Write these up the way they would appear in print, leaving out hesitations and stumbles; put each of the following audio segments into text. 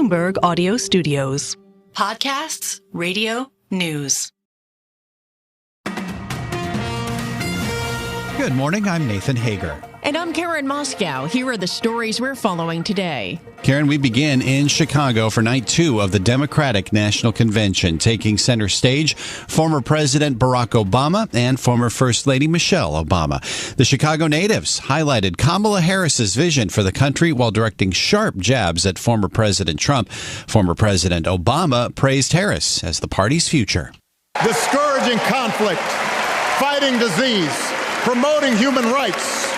Bloomberg Audio Studios. Podcasts, radio, news. Good morning, I'm Nathan Hager. And I'm Karen Moscow. Here are the stories we're following today. Karen, we begin in Chicago for night 2 of the Democratic National Convention. Taking center stage, former President Barack Obama and former First Lady Michelle Obama. The Chicago natives highlighted Kamala Harris's vision for the country while directing sharp jabs at former President Trump. Former President Obama praised Harris as the party's future. Discouraging conflict, fighting disease, promoting human rights,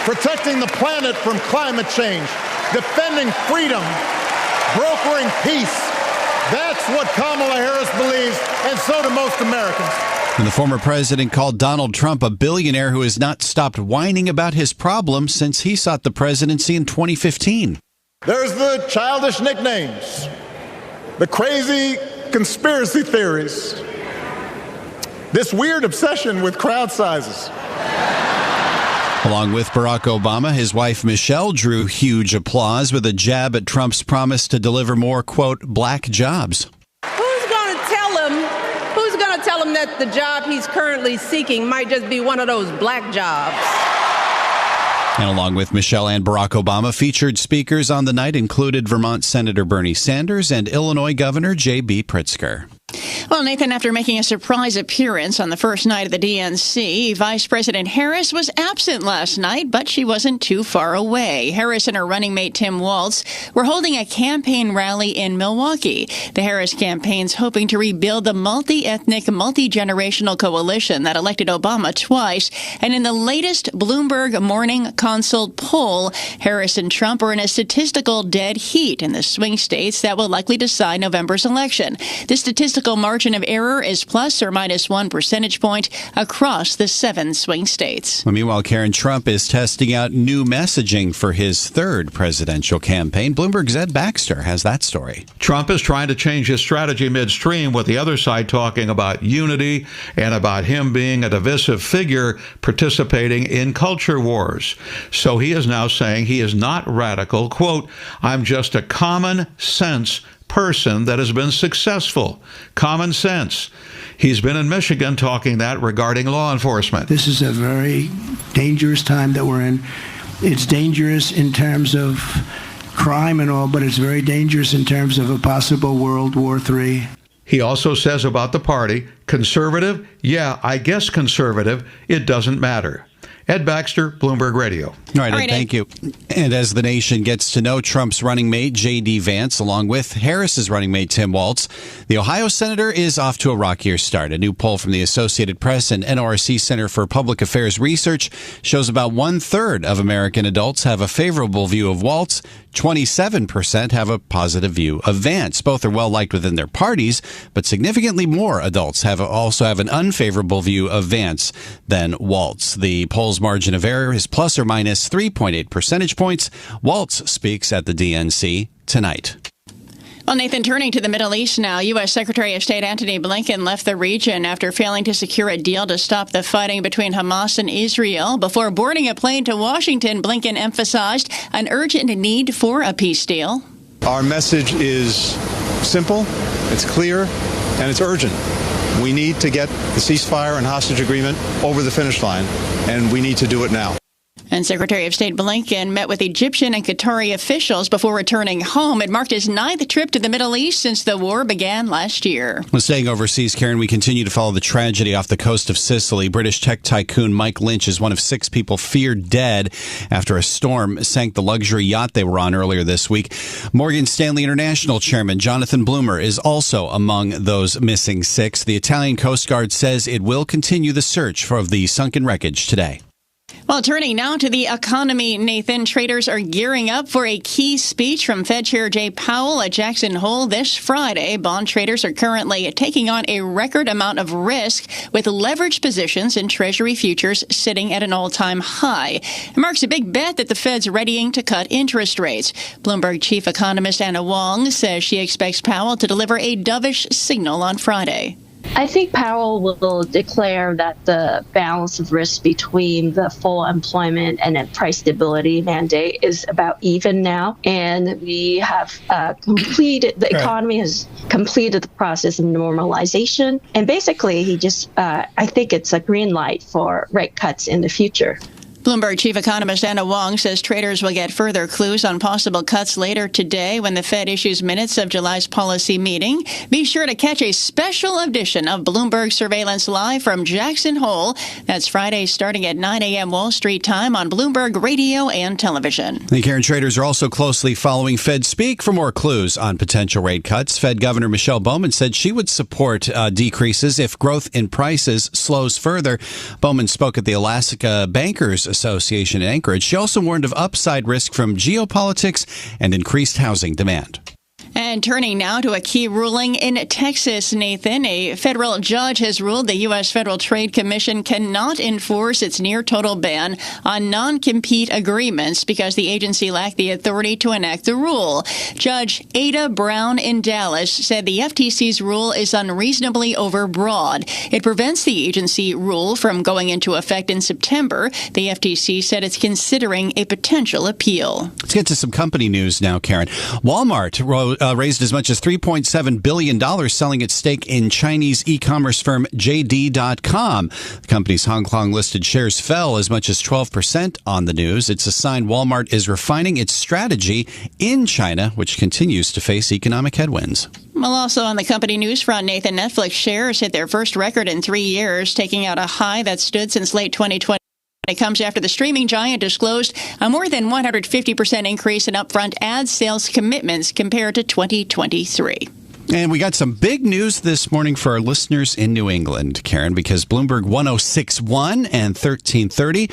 protecting the planet from climate change, defending freedom, brokering peace. That's what Kamala Harris believes, and so do most Americans. And the former president called Donald Trump a billionaire who has not stopped whining about his problems since he sought the presidency in 2015. There's the childish nicknames, the crazy conspiracy theories, this weird obsession with crowd sizes. Along with Barack Obama, his wife Michelle drew huge applause with a jab at Trump's promise to deliver more, quote, black jobs. Who's going to tell him that the job he's currently seeking might just be one of those black jobs? And along with Michelle and Barack Obama, featured speakers on the night included Vermont Senator Bernie Sanders and Illinois Governor J.B. Pritzker. Well, Nathan, after making a surprise appearance on the first night of the DNC, Vice President Harris was absent last night, but she wasn't too far away. Harris and her running mate Tim Walz were holding a campaign rally in Milwaukee. The Harris campaign's hoping to rebuild the multi-ethnic, multi-generational coalition that elected Obama twice. And in the latest Bloomberg Morning Consult poll, Harris and Trump are in a statistical dead heat in the swing states that will likely decide November's election. The statistical margin of error is plus or minus 1 percentage point across the 7 swing states. Well, meanwhile, Karen, Trump is testing out new messaging for his third presidential campaign. Bloomberg's Ed Baxter has that story. Trump is trying to change his strategy midstream, with the other side talking about unity and about him being a divisive figure participating in culture wars. So he is now saying he is not radical. Quote, "I'm just a common sense person that has been successful." Common sense. He's been in Michigan talking that regarding law enforcement. This is a very dangerous time that we're in. It's dangerous in terms of crime and all, but it's very dangerous in terms of a possible World War III. He also says about the party, conservative? Yeah, I guess conservative. It doesn't matter. Ed Baxter, Bloomberg Radio. All right, Ed, thank you. And as the nation gets to know Trump's running mate, J.D. Vance, along with Harris's running mate, Tim Walz, the Ohio senator is off to a rockier start. A new poll from the Associated Press and NRC Center for Public Affairs Research shows about 1/3 of American adults have a favorable view of Walz. 27% have a positive view of Vance. Both are well-liked within their parties, but significantly more adults also have an unfavorable view of Vance than Walz. The poll's margin of error is plus or minus 3.8 percentage points. Walz speaks at the DNC tonight. Well, Nathan, turning to the Middle East now, U.S. Secretary of State Antony Blinken left the region after failing to secure a deal to stop the fighting between Hamas and Israel. Before boarding a plane to Washington, Blinken emphasized an urgent need for a peace deal. Our message is simple, it's clear, and it's urgent. We need to get the ceasefire and hostage agreement over the finish line, and we need to do it now. And Secretary of State Blinken met with Egyptian and Qatari officials before returning home. It marked his 9th trip to the Middle East since the war began last year. Well, staying overseas, Karen, we continue to follow the tragedy off the coast of Sicily. British tech tycoon Mike Lynch is one of 6 people feared dead after a storm sank the luxury yacht they were on earlier this week. Morgan Stanley International Chairman Jonathan Bloomer is also among those missing 6. The Italian Coast Guard says it will continue the search for the sunken wreckage today. Well, turning now to the economy, Nathan, traders are gearing up for a key speech from Fed Chair Jay Powell at Jackson Hole this Friday. Bond traders are currently taking on a record amount of risk, with leveraged positions in Treasury futures sitting at an all-time high. It marks a big bet that the Fed's readying to cut interest rates. Bloomberg chief economist Anna Wong says she expects Powell to deliver a dovish signal on Friday. I think Powell will declare that the balance of risk between the full employment and a price stability mandate is about even now. And we have the economy has completed the process of normalization. And basically, he just, I think it's a green light for rate cuts in the future. Bloomberg chief economist Anna Wong says traders will get further clues on possible cuts later today when the Fed issues minutes of July's policy meeting. Be sure to catch a special edition of Bloomberg Surveillance Live from Jackson Hole. That's Friday starting at 9 a.m. Wall Street time on Bloomberg Radio and Television. The Karen, traders are also closely following Fed speak for more clues on potential rate cuts. Fed Governor Michelle Bowman said she would support decreases if growth in prices slows further. Bowman spoke at the Alaska Bankers Association in Anchorage. She also warned of upside risk from geopolitics and increased housing demand. And turning now to a key ruling in Texas, Nathan. A federal judge has ruled the U.S. Federal Trade Commission cannot enforce its near-total ban on non-compete agreements because the agency lacked the authority to enact the rule. Judge Ada Brown in Dallas said the FTC's rule is unreasonably overbroad. It prevents the agency rule from going into effect in September. The FTC said it's considering a potential appeal. Let's get to some company news now, Karen. Walmart raised as much as $3.7 billion selling its stake in Chinese e-commerce firm JD.com. The company's Hong Kong-listed shares fell as much as 12% on the news. It's a sign Walmart is refining its strategy in China, which continues to face economic headwinds. Well, also on the company news front, Nathan, Netflix shares hit their first record in 3 years, taking out a high that stood since late 2020. It comes after the streaming giant disclosed a more than 150% increase in upfront ad sales commitments compared to 2023. And we got some big news this morning for our listeners in New England, Karen, because Bloomberg 106.1 and 1330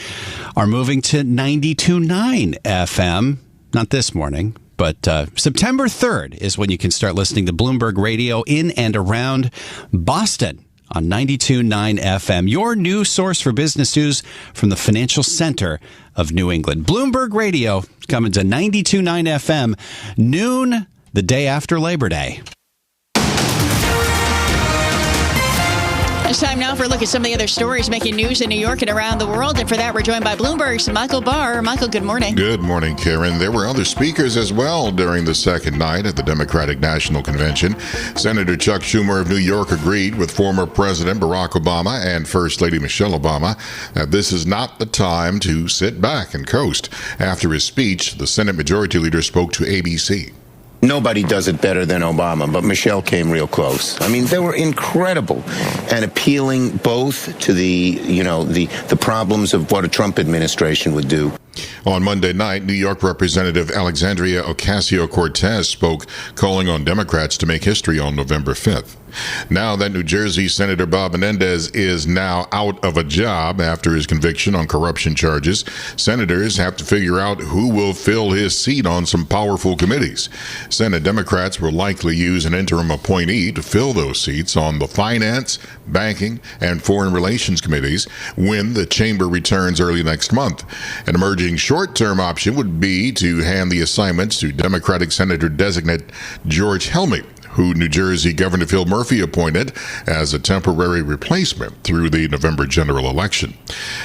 are moving to 92.9 FM. Not this morning, but September 3rd is when you can start listening to Bloomberg Radio in and around Boston on 92.9 FM, your new source for business news from the financial center of New England. Bloomberg Radio coming to 92.9 FM, noon the day after Labor Day. It's time now for a look at some of the other stories making news in New York and around the world. And for that, we're joined by Bloomberg's Michael Barr. Michael, good morning. Good morning, Karen. There were other speakers as well during the second night at the Democratic National Convention. Senator Chuck Schumer of New York agreed with former President Barack Obama and First Lady Michelle Obama that this is not the time to sit back and coast. After his speech, the Senate Majority Leader spoke to ABC. Nobody does it better than Obama, but Michelle came real close. I mean, they were incredible and appealing both to the problems of what a Trump administration would do. On Monday night, New York Representative Alexandria Ocasio-Cortez spoke, calling on Democrats to make history on November 5th. Now that New Jersey Senator Bob Menendez is now out of a job after his conviction on corruption charges, senators have to figure out who will fill his seat on some powerful committees. Senate Democrats will likely use an interim appointee to fill those seats on the Finance, Banking, and Foreign Relations committees when the chamber returns early next month. An emerging short-term option would be to hand the assignments to Democratic Senator-designate George Helmy, who New Jersey Governor Phil Murphy appointed as a temporary replacement through the November general election.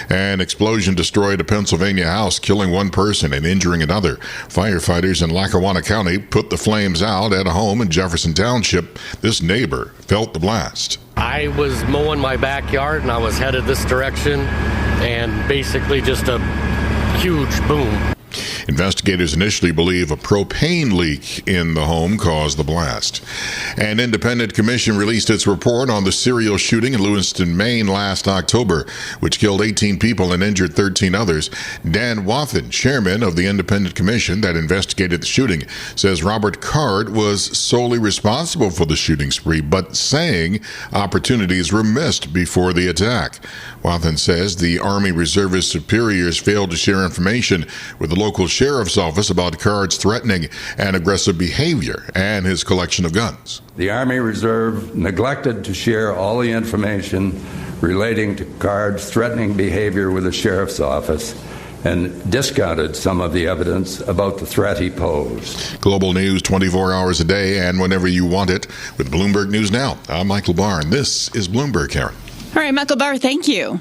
An explosion destroyed a Pennsylvania house, killing one person and injuring another. Firefighters in Lackawanna County put the flames out at a home in Jefferson Township. This neighbor felt the blast. I was mowing my backyard and I was headed this direction, and basically just a huge boom. Investigators initially believe a propane leak in the home caused the blast. An independent commission released its report on the serial shooting in Lewiston, Maine last October, which killed 18 people and injured 13 others. Dan Wathen, chairman of the independent commission that investigated the shooting, says Robert Card was solely responsible for the shooting spree, but saying opportunities were missed before the attack. Wathen says the Army Reservist superiors failed to share information with the local sheriff's office about Card's threatening and aggressive behavior and his collection of guns. The Army Reserve neglected to share all the information relating to Card's threatening behavior with the sheriff's office, and discounted some of the evidence about the threat he posed. Global news 24 hours a day and whenever you want it with Bloomberg News Now. I'm Michael Barr, and this is Bloomberg, Karen. All right, Michael Barr, thank you.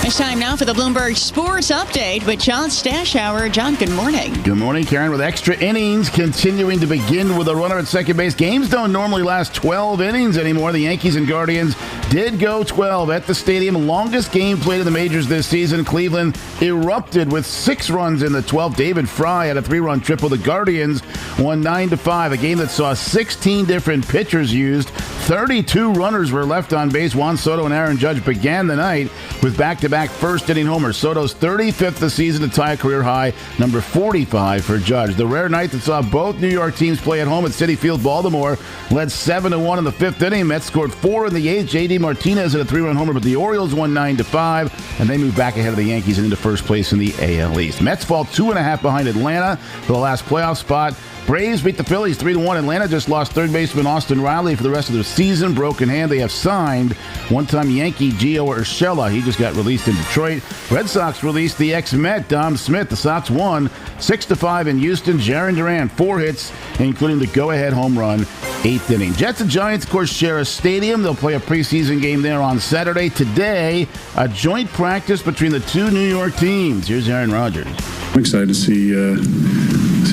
It's time now for the Bloomberg Sports Update with John Stashower. John, good morning. Good morning, Karen. With extra innings continuing to begin with a runner at second base. Games don't normally last 12 innings anymore. The Yankees and Guardians did go 12 at the stadium. Longest game played in the majors this season. Cleveland erupted with 6 runs in the 12th. David Fry had a 3-run triple. The Guardians won 9-5. A game that saw 16 different pitchers used. 32 runners were left on base. Juan Soto and Aaron Judge began the night with back-to-back first-inning homers. Soto's 35th this season to tie a career high, number 45 for Judge. The rare night that saw both New York teams play at home at Citi Field. Baltimore led 7-1 in the 5th inning. Mets scored 4 in the 8th. J.D. Martinez had a 3-run homer, but the Orioles won 9-5, and they moved back ahead of the Yankees and into first place in the AL East. Mets fall 2.5 behind Atlanta for the last playoff spot. Braves beat the Phillies 3-1. Atlanta just lost third baseman Austin Riley for the rest of the season. Broken hand. They have signed one-time Yankee Gio Urshela. He just got released in Detroit. Red Sox released the ex-Met Dom Smith. The Sox won 6-5 in Houston. Jarren Duran 4 hits, including the go-ahead home run, 8th inning. Jets and Giants, of course, share a stadium. They'll play a preseason game there on Saturday. Today, a joint practice between the two New York teams. Here's Aaron Rodgers. I'm excited to see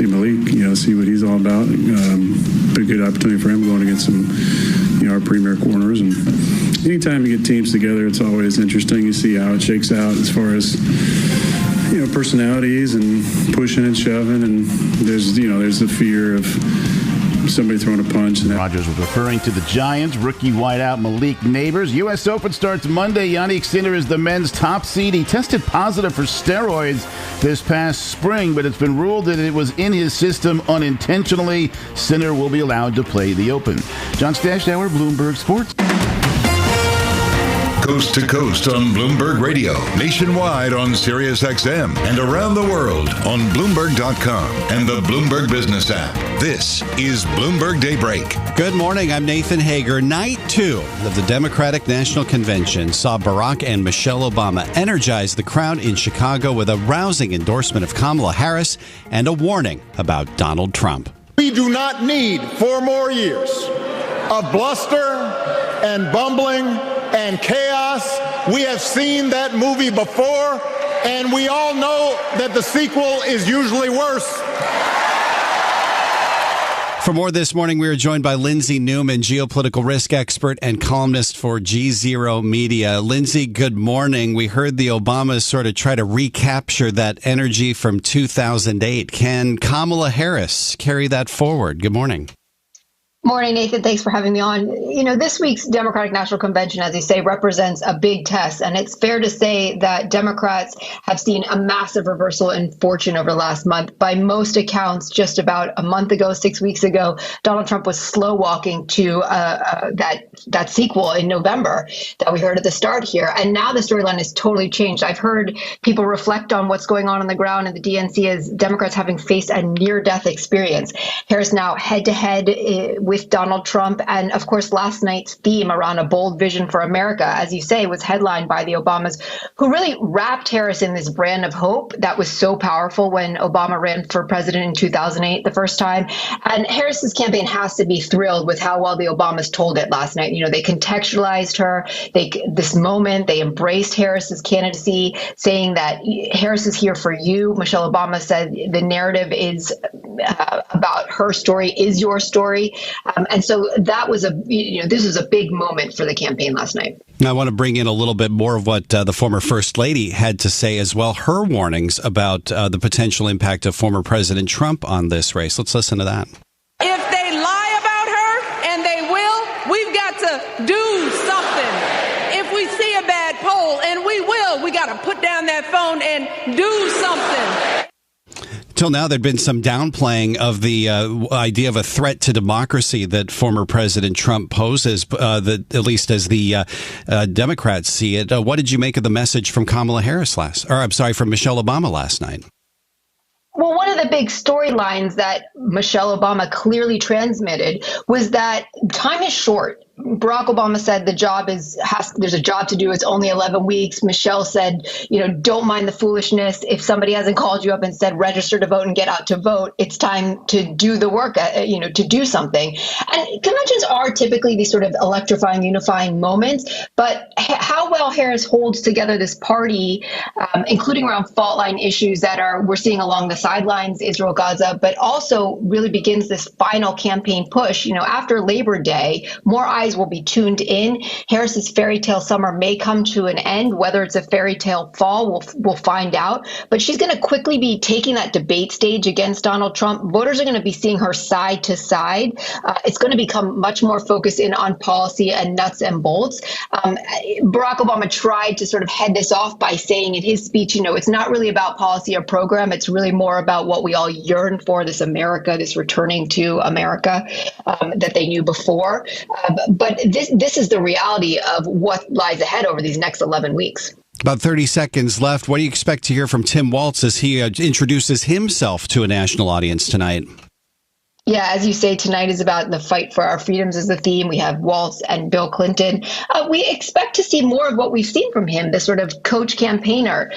Malik, see what he's all about. A good opportunity for him going against some, our premier corners. And anytime you get teams together, it's always interesting. You see how it shakes out as far as, personalities and pushing and shoving. And there's the fear of somebody throwing a punch. And Rodgers was referring to the Giants. Rookie wideout Malik Neighbors. U.S. Open starts Monday. Yannick Sinner is the men's top seed. He tested positive for steroids this past spring, but it's been ruled that it was in his system unintentionally. Sinner will be allowed to play the Open. John Stashower, Bloomberg Sports. Coast to coast on Bloomberg Radio, nationwide on Sirius XM, and around the world on Bloomberg.com and the Bloomberg Business app. This is Bloomberg Daybreak. Good morning. I'm Nathan Hager. Night 2 of the Democratic National Convention saw Barack and Michelle Obama energize the crowd in Chicago with a rousing endorsement of Kamala Harris and a warning about Donald Trump. We do not need 4 more years of bluster and bumbling and chaos. We have seen that movie before, and we all know that the sequel is usually worse. For more this morning, we are joined by Lindsay Newman, geopolitical risk expert and columnist for G0 Media. Lindsay, good morning. We heard the Obamas sort of try to recapture that energy from 2008. Can Kamala Harris carry that forward? Good morning. Morning, Nathan. Thanks for having me on. This week's Democratic National Convention, as you say, represents a big test. And it's fair to say that Democrats have seen a massive reversal in fortune over the last month. By most accounts, just about a month ago, 6 weeks ago, Donald Trump was slow walking to that sequel in November that we heard at the start here. And now the storyline has totally changed. I've heard people reflect on what's going on the ground in the DNC as Democrats having faced a near-death experience. Harris now head-to-head with Donald Trump. And of course, last night's theme around a bold vision for America, as you say, was headlined by the Obamas, who really wrapped Harris in this brand of hope that was so powerful when Obama ran for president in 2008 the first time. And Harris's campaign has to be thrilled with how well the Obamas told it last night. They contextualized her, this moment, they embraced Harris's candidacy, saying that Harris is here for you. Michelle Obama said the narrative is about her story is your story. And so that was this was a big moment for the campaign last night. I want to bring in a little bit more of what the former First Lady had to say as well. Her warnings about the potential impact of former President Trump on this race. Let's listen to that. If they lie about her, and they will, we've got to do something. If we see a bad poll, and we got to put down that phone and do something. Till now, there'd been some downplaying of the idea of a threat to democracy that former President Trump poses, at least as the Democrats see it. What did you make of the message from Kamala Harris from Michelle Obama last night? Well, one of the big storylines that Michelle Obama clearly transmitted was that time is short. Barack Obama said there's a job to do. It's only 11 weeks. Michelle said, don't mind the foolishness. If somebody hasn't called you up and said register to vote and get out to vote, it's time to do the work, to do something. And conventions are typically these sort of electrifying, unifying moments. But how well Harris holds together this party, including around fault line issues that we're seeing along the sidelines, Israel, Gaza, but also really begins this final campaign push. After Labor Day, more eyes will be tuned in. Harris's fairy tale summer may come to an end. Whether it's a fairy tale fall, we'll find out. But she's going to quickly be taking that debate stage against Donald Trump. Voters are going to be seeing her side to side. It's going to become much more focused in on policy and nuts and bolts. Barack Obama tried to sort of head this off by saying in his speech, it's not really about policy or program. It's really more about what we all yearn for, this America, this returning to America that they knew before. But this is the reality of what lies ahead over these next 11 weeks. About 30 seconds left. What do you expect to hear from Tim Walz as he introduces himself to a national audience tonight? Yeah, as you say, tonight is about the fight for our freedoms as the theme. We have Walz and Bill Clinton. We expect to see more of what we've seen from him, the sort of coach campaigner,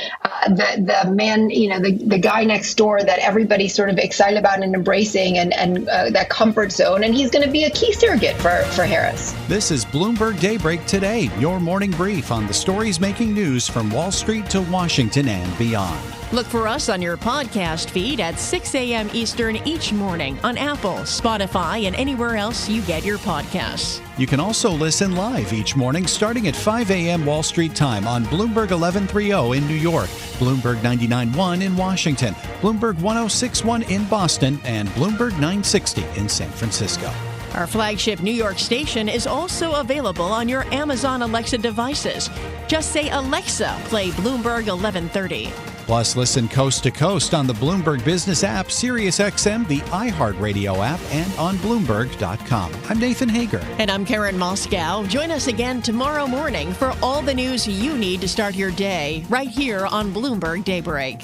the man, the guy next door that everybody's sort of excited about and embracing and that comfort zone. And he's going to be a key surrogate for Harris. This is Bloomberg Daybreak Today, your morning brief on the stories making news from Wall Street to Washington and beyond. Look for us on your podcast feed at 6 a.m. Eastern each morning on Apple, Spotify, and anywhere else you get your podcasts. You can also listen live each morning starting at 5 a.m. Wall Street time on Bloomberg 1130 in New York, Bloomberg 99.1 in Washington, Bloomberg 106.1 in Boston, and Bloomberg 960 in San Francisco. Our flagship New York station is also available on your Amazon Alexa devices. Just say, Alexa, play Bloomberg 1130. Plus, listen coast to coast on the Bloomberg Business app, SiriusXM, the iHeartRadio app, and on Bloomberg.com. I'm Nathan Hager. And I'm Karen Moscow. Join us again tomorrow morning for all the news you need to start your day right here on Bloomberg Daybreak.